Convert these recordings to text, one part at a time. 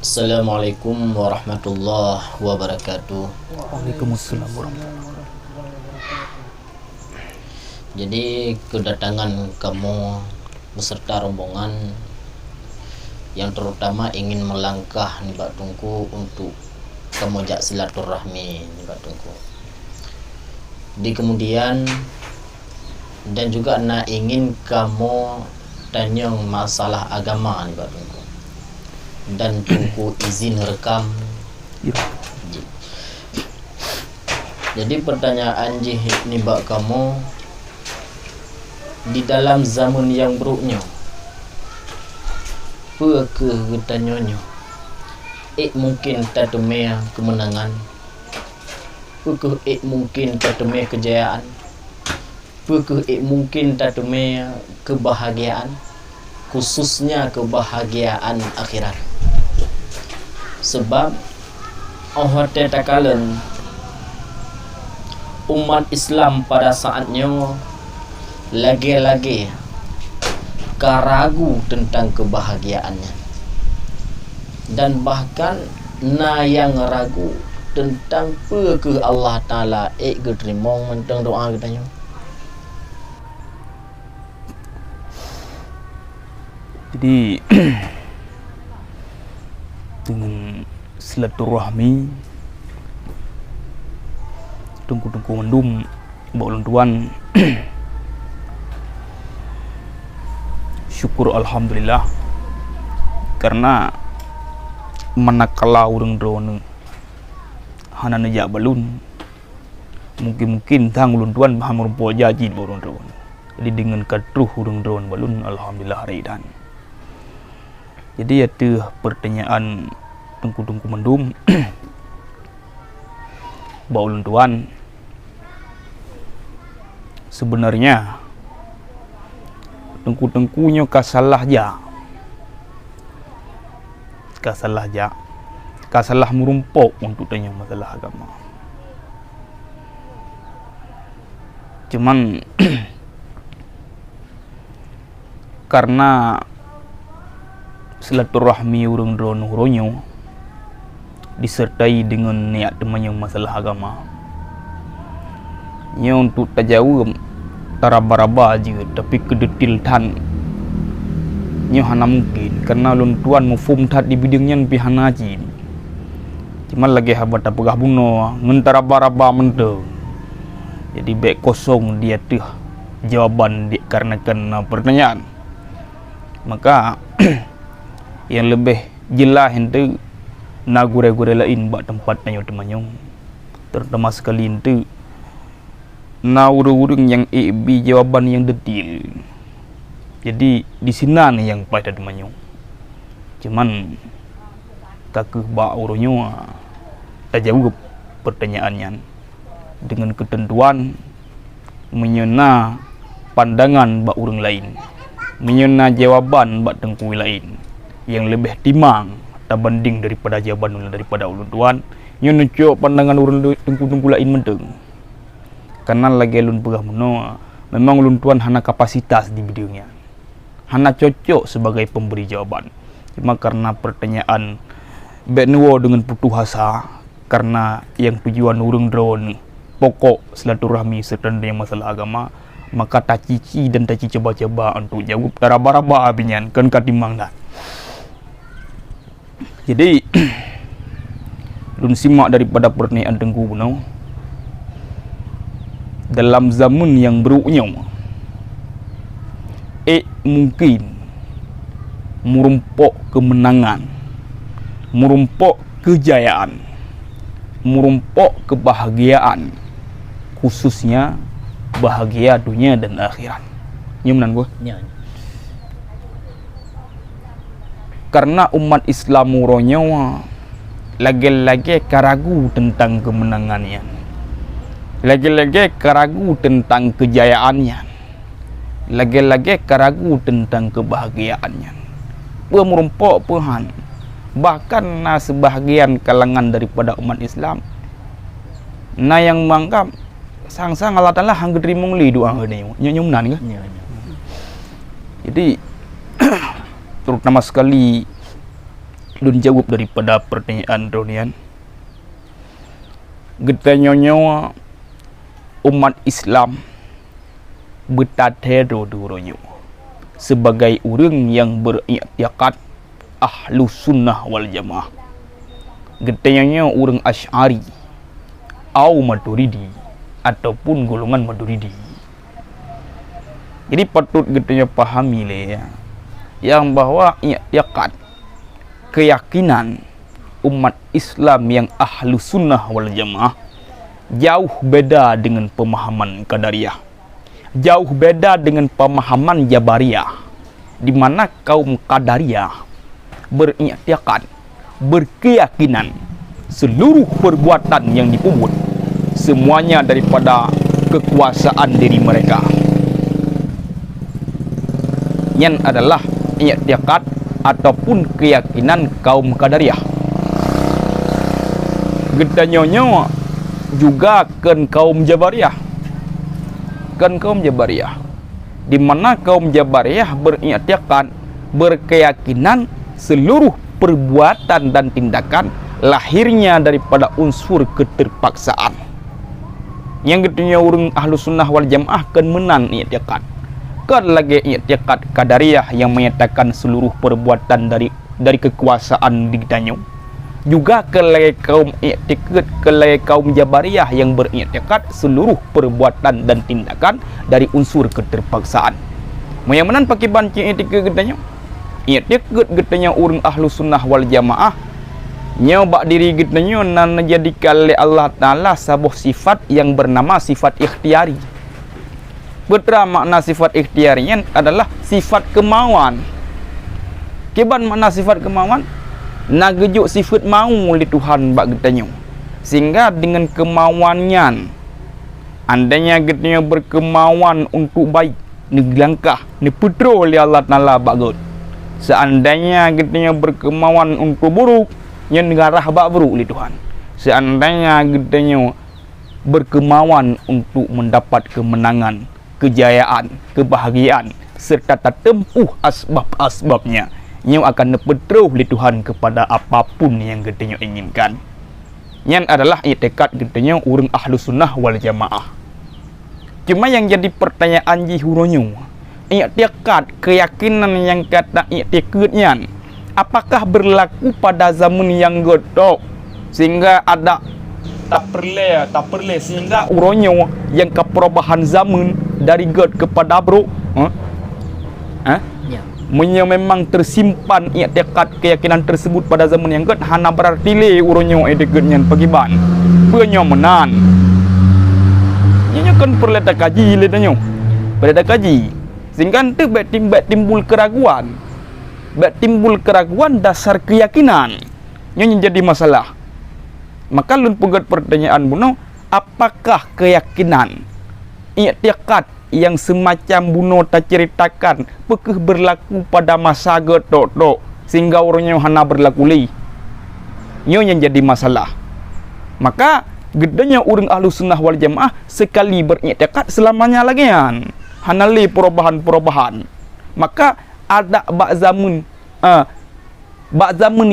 Assalamualaikum warahmatullahi wabarakatuh. Waalaikumsalam warahmatullahi wabarakatuh. Jadi kedatangan kamu beserta rombongan yang terutama ingin melangkah nih Mbak Tungku untuk kemojak silaturahmi nih Mbak Tungku. Di kemudian dan juga ingin kamu tanya masalah agama nih Mbak Tungku. Dan Tungku izin rekam. Ya. Jadi pertanyaan nih Mbak kamu, di dalam zaman yang buruknya apa ketanyanya mungkin tatumea kemenangan, mungkin tatumea kejayaan, mungkin tatumea kebahagiaan, khususnya kebahagiaan akhirat. Sebab Allah tetakalan umat Islam pada saatnya lagi-lagi keragu tentang kebahagiaannya, dan bahkan yang ragu tentang ke Allah Ta'ala gedrimong mentang doa katanya. Jadi dengan silaturahmi tungku-tungku mendum baulun tuan syukur alhamdulillah, karena manakala urang drone hana nejak balun mungkin tang ulun tuan bahamur po jaji urang drone. Jadi dengan katruh urang drone balun alhamdulillah haridan. Jadi ada pertanyaan tungku-tungku mendum baulun tuan, sebenarnya tengku-tengkunya kasalah merumpok untuk tanya masalah agama. Cuman karena silaturahmi urang drone huronyo disertai dengan niat teman yang masalah agama, nya untuk tajawab taraba-raba aja, tapi kedetil tan nya hana mungkin karena lun tuan mufum tat di bidangnya pihana haji. Cuma lagi habat apagah buno ngentaraba-raba menteng. Jadi baik kosong dia tuh jawaban karena pertanyaan. Maka yang lebih jelas itu gure-gure lain buat tempat tanya temannya, terutama sekali itu urung yang jawaban yang detail. Jadi di sini nih yang pada temannya. Cuman kakek bak urungnya tak jawab pertanyaannya dengan ketentuan menyena pandangan bak urung lain, menyena jawaban bak tengkui lain yang lebih timang tak banding daripada jawaban daripada ulun tuan yang nucuk pandangan urung tengku lain menteng. Karena lagi ulun pegah meno memang ulun tuan hana kapasitas di bidangnya, hana cocok sebagai pemberi jawaban. Cuma karena pertanyaan benwo dengan putus asa, karena yang tujuan urung drone pokok silaturahmi serta yang masalah agama, maka tak cici dan tak coba-coba untuk jawab taraba-raba abinyan kan katimang dah. Jadi lun simak daripada pertanyaan tengku puno, dalam zaman yang buruknya mungkin merumpok kemenangan, merumpok kejayaan, merumpok kebahagiaan, khususnya bahagia dunia dan akhirat. Nyumnan gua. Ya. Karena umat Islam muronya lagi-lagi keragu tentang kemenangannya, lagi-lagi keragu tentang kejayaannya, lagi-lagi keragu tentang kebahagiaannya. Merumpok Tuhan, bahkan sebahagian kalangan daripada umat Islam yang menganggap sang-sang Allah Ta'ala hang gedrimong li doa ngene nyumnan kan. Jadi terutama sekali Dun jawab daripada pertanyaan Ronian. Getanya umat Islam bertatero duronyo sebagai orang yang beriktikad ahlu sunnah wal jamaah. Getanya orang Asy'ari atau Maturidi ataupun golongan Maturidi. Jadi patut getanya pahami le yang bahwa iktikad keyakinan umat Islam yang ahlu sunnah wal jamaah jauh beda dengan pemahaman Qadariyah, jauh beda dengan pemahaman Jabariyah, di mana kaum Qadariyah beriktikad, berkeyakinan seluruh perbuatan yang dipungut semuanya daripada kekuasaan diri mereka. Yang adalah iktikad ataupun keyakinan kaum Qadariyah. Gedanya juga kan kaum Jabariyah. Kan kaum Jabariyah. Di mana kaum Jabariyah beriktikad, berkeyakinan seluruh perbuatan dan tindakan lahirnya daripada unsur keterpaksaan. Yang gedanya orang ahlu sunnah wal jamaah kan menang iktikad. Kan lagi iktikad Qadariyah yang menyatakan seluruh perbuatan dari kekuasaan digitanya. Juga kelai kaum iktikad, kelai kaum Jabariyah yang beriktikad seluruh perbuatan dan tindakan dari unsur keterpaksaan. Yang menang pakai banci iktikad getanya. Iktikad getanya orang ahlu sunnah wal jamaah nyoba diri getanya nan jadikan oleh Allah Ta'ala sebuah sifat yang bernama sifat ikhtiari. Betul makna sifat ikhtiarian adalah sifat kemauan. Keban makna sifat kemauan? Nagejuk sifat mau oleh Tuhan bak getanya. Sehingga dengan kemauannya, andainya getanya berkemauan untuk baik, neglangkah, neputro oleh Allah Ta'ala bak get. Seandainya getanya berkemauan untuk buruk, yang ngarah bak buruk oleh Tuhan. Seandainya getanya berkemauan untuk mendapat kemenangan, kejayaan, kebahagiaan serta tempuh asbab-asbabnya, yang akan nepetruh oleh Tuhan kepada apapun yang getanya inginkan. Yang adalah iktikad getanya orang ahlu sunnah wal jamaah. Cuma yang jadi pertanyaan jihuronyo, iktikad keyakinan yang kata iktikadnya apakah berlaku pada zaman yang gotok sehingga ada tak perlu sehingga uronyo yang ke perubahan zaman dari God kepada bro ya. Memang tersimpan iktikad keyakinan tersebut pada zaman yang God hana berarti le uronyo iktikadnya pagiban penyomenan nyo kan perlu tak kaji le tanyo perlu tak kaji sehingga tu timbul keraguan dasar keyakinan yang jadi masalah. Maka lun pegat pertanyaan buno, apakah keyakinan iktikad yang semacam buno tak ceritakan pekeh berlaku pada masa getok sehingga orangnya hana berlaku li. Yang jadi masalah. Maka gedenya orang ahlu sunnah wal jamaah sekali beriktikad selamanya lagi kan. Hana li perubahan. Maka ada bak zaman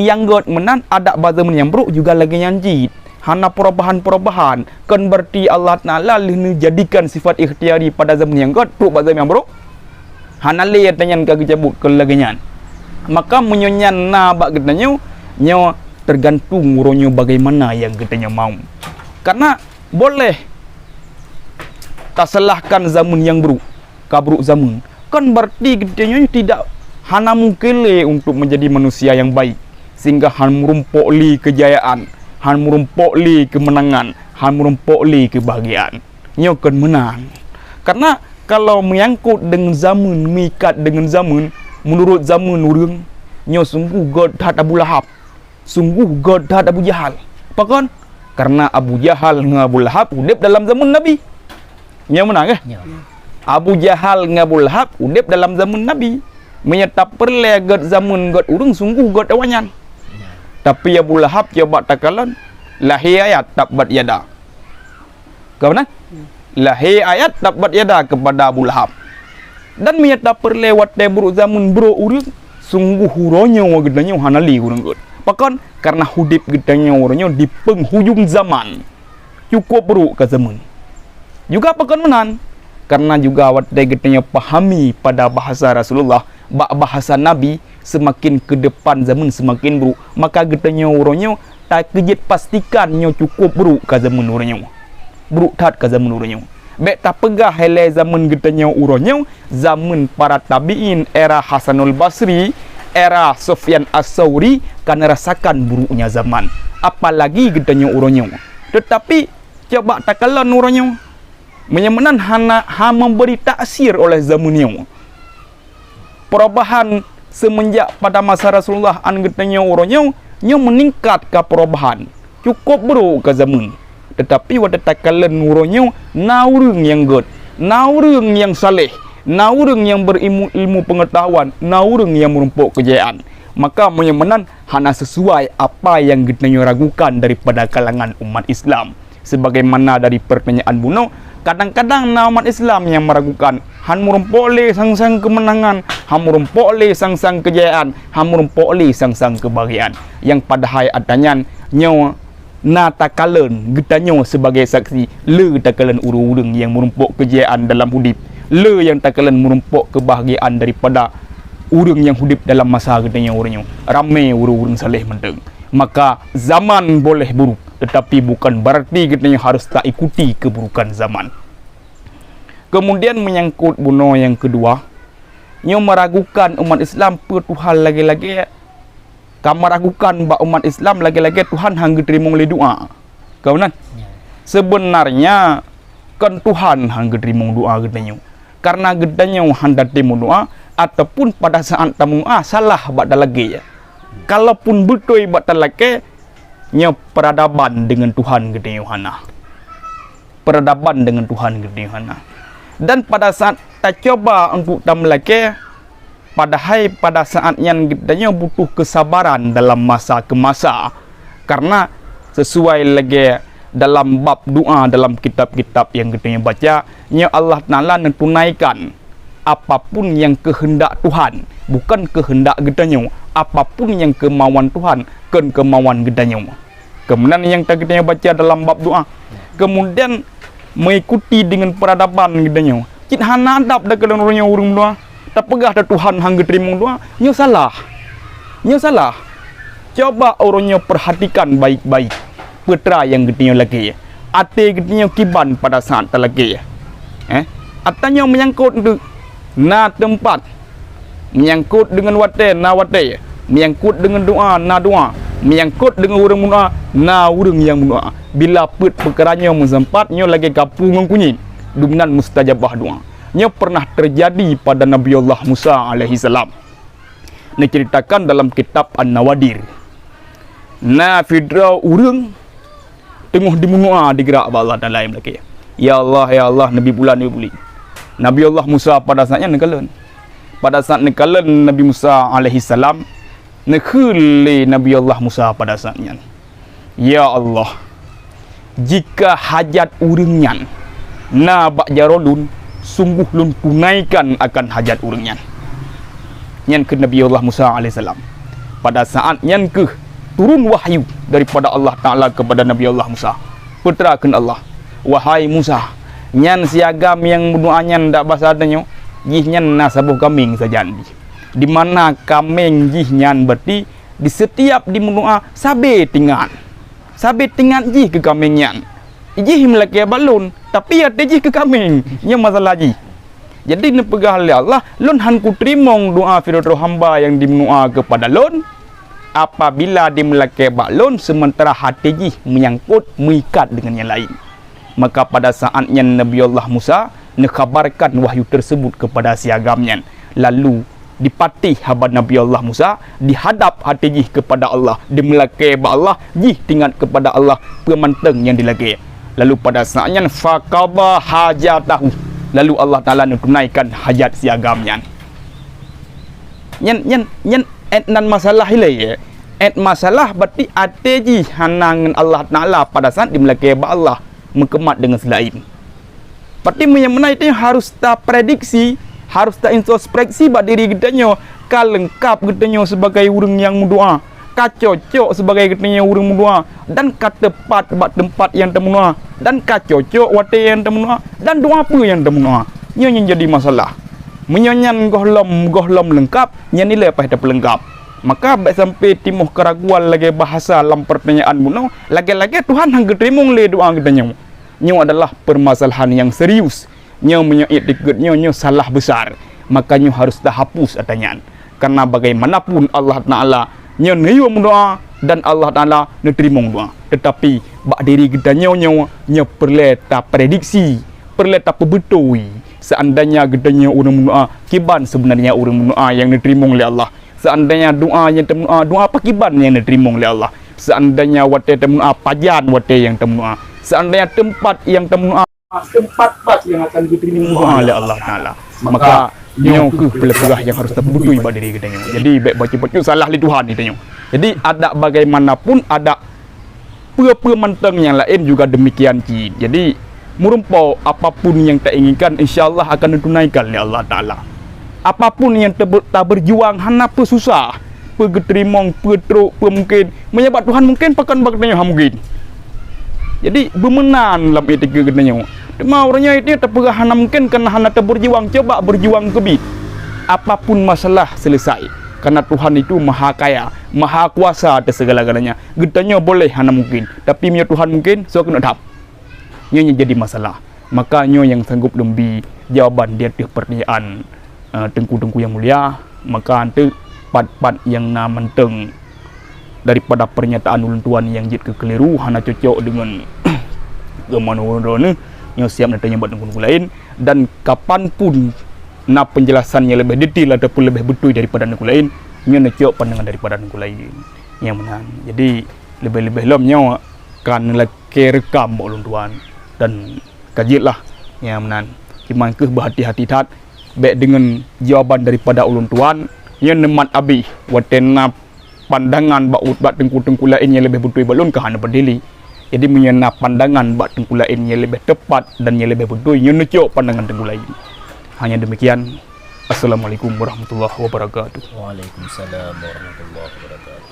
yang god menan, ada bak zaman yang buruk juga lagi nyanjit. Hana perubahan kan berarti Allah Ta'ala lini jadikan sifat ikhtiari pada zaman yang god buruk bak zaman yang buruk. Hana lihat tanyan kaki cabut ke lagi nyan. Maka menyonyan na bak getanya nyo tergantung uronyo bagaimana yang getanya mau. Karena boleh tak salahkan zaman yang buruk, kaburuk zaman. Kan berarti getanya tidak hana mungkin untuk menjadi manusia yang baik sehingga han merumpok li kejayaan, han merumpok li kemenangan, han merumpok li kebahagiaan. Nyo kan menang. Karena kalau menyangkut dengan zaman, mikat dengan zaman, menurut zaman orang, nyo sungguh God had Abu Lahab, sungguh God had Abu Jahal. Apa kan? Karena Abu Jahal dengan Abu Lahab hidup dalam zaman Nabi. Nyo menang ke? Abu Jahal dengan Abu Lahab hidup dalam zaman Nabi. Menyetap perle god zaman god urung sungguh god awanyan. Tapi Abu Lahab coba takalan lahi ayat tabat yada. Kau mana? Lahi ayat tabat yada kepada Abu Lahab. Dan menyetap perle wat buruk zaman bro urung sungguh huronyo gedanya hanali urung god. Pakon karena hudip gedanya orangnya di penghujung zaman. Cukup buruk ke zaman. Juga pakon menan karena juga watai gedanya pahami pada bahasa Rasulullah, bahasa Nabi semakin ke depan zaman semakin buruk. Maka gedanya orangnya tak kejit pastikannya cukup buruk ke zaman orangnya. Buruk tat ke zaman orangnya. Bek tak pegah hele zaman gedanya orangnya, zaman para tabi'in era Hasanul Basri, era Sufyan As-Sauri kan rasakan buruknya zaman. Apalagi gedanya orangnya. Tetapi coba takalan orangnya menyamanan memberi taksir oleh zamannya. Perubahan semenjak pada masa Rasulullah an gedanya orangnya nya meningkat ke perubahan. Cukup buruk ke zaman. Tetapi wadah takalan orangnya naurung yang good, naurung yang saleh, naurung yang berilmu pengetahuan, naurung yang merumpuk kejayaan. Maka menyamanan hana sesuai apa yang gedanya ragukan daripada kalangan umat Islam. Sebagaimana dari pertanyaan buno, kadang-kadang umat Islam yang meragukan han merumpuk le sang-sang kemenangan, han merumpuk le sang-sang kejayaan, han merumpuk le sang-sang kebahagiaan. Yang padahal adanya nyawa na takalan gedanya sebagai saksi le takalan urung-urung yang merumpuk kejayaan dalam hidup, le yang takalan merumpuk kebahagiaan daripada urung yang hidup dalam masa gedanya orangnya. Ramai urung-urung saleh menteng. Maka zaman boleh buruk, tetapi bukan berarti gedanya harus tak ikuti keburukan zaman. Kemudian menyangkut buno yang kedua, yang meragukan umat Islam per Tuhan lagi-lagi. Kamu meragukan bahawa umat Islam lagi-lagi Tuhan hangga terima oleh doa. Kau nan? Sebenarnya kan Tuhan hangga terima doa gedanya. Karena gedanya hendak terima doa ataupun pada saat tamu salah bada lagi ya. Kalaupun betul bada lagi nya peradaban dengan Tuhan gedanya hana. Peradaban dengan Tuhan gedanya hana. Dan pada saat tak coba untuk tam lagi, padahal pada saat yang gedanya butuh kesabaran dalam masa ke masa. Karena sesuai lagi dalam bab doa dalam kitab-kitab yang gedanya baca, nya Allah Ta'ala menunaikan apapun yang kehendak Tuhan, bukan kehendak gedanya. Apapun yang kemauan Tuhan, kan kemauan gedanya. Kemudian yang tak gedanya baca dalam bab doa. Kemudian mengikuti dengan peradaban gedanya. Cik hana adab dah kalau orangnya urung doa. Tak pegah dah Tuhan hangga terima doa, nya salah. Nya salah. Coba orangnya perhatikan baik-baik. Putra yang gedenya lagi. Ate gedenya kiban pada saat tak lagi. Atanya menyangkut na tempat. Menyangkut dengan wate na wate. Menyangkut dengan doa na doa. Menyangkut dengan orang doa na orang yang doa. Bila put perkaranya menzempatnya lagi kapung kunyit. Duminan mustajabah doa. Nya pernah terjadi pada Nabi Allah Musa alaihi salam. Diceritakan dalam kitab An-Nawadir. Na fidra urang tengah dimungua digerak Allah dan lain lagi. Ya Allah Nabi bulan Nabi buli. Nabi Allah Musa pada saatnya nekalan. Pada saat nekalan Nabi Musa alaihi salam nekhule Nabi Allah Musa pada saatnya. Ya Allah, jika hajat urangnya na bak jarodun sungguh lun tunaikan akan hajat urangnya. Nyan ke Nabi Allah Musa AS. Pada saat nyan ke turun wahyu daripada Allah Ta'ala kepada Nabi Allah Musa. Putrakan Allah, wahai Musa, nyan siagam yang berdoanya ndak bahasa adanya, jih nyan nasabuh kambing saja. Di mana kambing jih nyan berarti di setiap di mendoa sabe tingan. Sabe tingan jih ke kambing nyan. Jih melaki balun, tapi ada jih ke kambing. Nya masalah jih. Jadi ni pegah oleh Allah, lun han ku terimong doa firdaus hamba yang dimenua kepada lun apabila di melaki balun sementara hati jih menyangkut mengikat dengan yang lain. Maka pada saatnya Nabi Allah Musa nekhabarkan wahyu tersebut kepada siagamnya. Lalu dipatih haba Nabi Allah Musa dihadap hati jih kepada Allah, di melaki Allah jih tinggal kepada Allah pemanteng yang dilaki. Lalu pada saatnya faqaba hajatahu. Lalu Allah Ta'ala menunaikan hajat siagamnya. Yan etnan masalah hilai. Et masalah berarti ateji hanangan Allah Ta'ala pada saat dimiliki Allah mengkemat dengan selain. Berarti yang mana itu harus tak prediksi, harus tak introspeksi bak diri kitanya. Kal lengkap kitanya sebagai orang yang berdoa. kacocok sebagai katanya urang menua dan katepat bak tempat yang temunua dan kacocok wate yang temunua dan doa apa yang temunua nya yang jadi masalah menyonyan gohlom lengkap nya nilai apa pelengkap maka baik sampai timuh keraguan lagi bahasa dalam pertanyaan muno lagi-lagi Tuhan hang keterimong le doa katanya nya adalah permasalahan yang serius nya menyait diketnya nya salah besar makanya harus dah hapus pertanyaan karena bagaimanapun Allah Ta'ala nya niu doa dan Allah Ta'ala nerima doa tetapi bak diri kita nya perlu ta prediksi perlu ta betul seandainya kita nya urang doa kiban sebenarnya urang doa yang nerima oleh Allah seandainya doa yang doa apa kiban yang nerima oleh Allah seandainya wate doa pajan wate yang doa seandainya tempat yang doa tempat yang akan diterima oleh Allah Ta'ala maka nyo ke pelegah yang harus terbutuh ibadah diri kita nyo. Jadi baik baca-baca salah li Tuhan ni nyo. Jadi ada bagaimanapun ada pe menteng yang lain juga demikian cid. Jadi merumpau apapun yang tak inginkan insya-Allah akan ditunaikan oleh Allah Taala. Apapun yang tak berjuang hana pe susah, pe geterimong, pe teruk, pe mungkin menyebab Tuhan mungkin pakan bakatnya mungkin. Jadi bermenan dalam etika katanya. Cuma orangnya itu terperah hana mungkin kerana hana berjuang coba berjuang kebit. Apapun masalah selesai. Karena Tuhan itu maha kaya, maha kuasa atas segala-galanya. Getanya boleh hana mungkin, tapi punya Tuhan mungkin so kena dap. Nyo jadi masalah. Maka nyo yang sanggup lembi jawaban dia di pertanyaan tengku-tengku yang mulia, maka ante pat-pat yang na menteng daripada pernyataan ulun tuan yang jid kekeliru hana cocok dengan kemana-mana yang siap nak tanya buat tengku lain dan kapanpun nak penjelasannya lebih detail ataupun lebih betul daripada tengku lain nyo nak cocok pandangan daripada tengku lain yang menang. Jadi lebih-lebih lom nyo kan laki rekam ulun tuan dan kajilah yang menang kiman ke berhati-hati tat baik dengan jawapan daripada ulun tuan yang nemat abi watena pandangan bak tengku-tengku lain yang lebih betul balun ke hana berdili. Jadi menyena pandangan bak tengku lain yang lebih tepat dan yang lebih betul yang necok pandangan tengku lain. Hanya demikian. Assalamualaikum warahmatullahi wabarakatuh. Waalaikumsalam warahmatullahi wabarakatuh.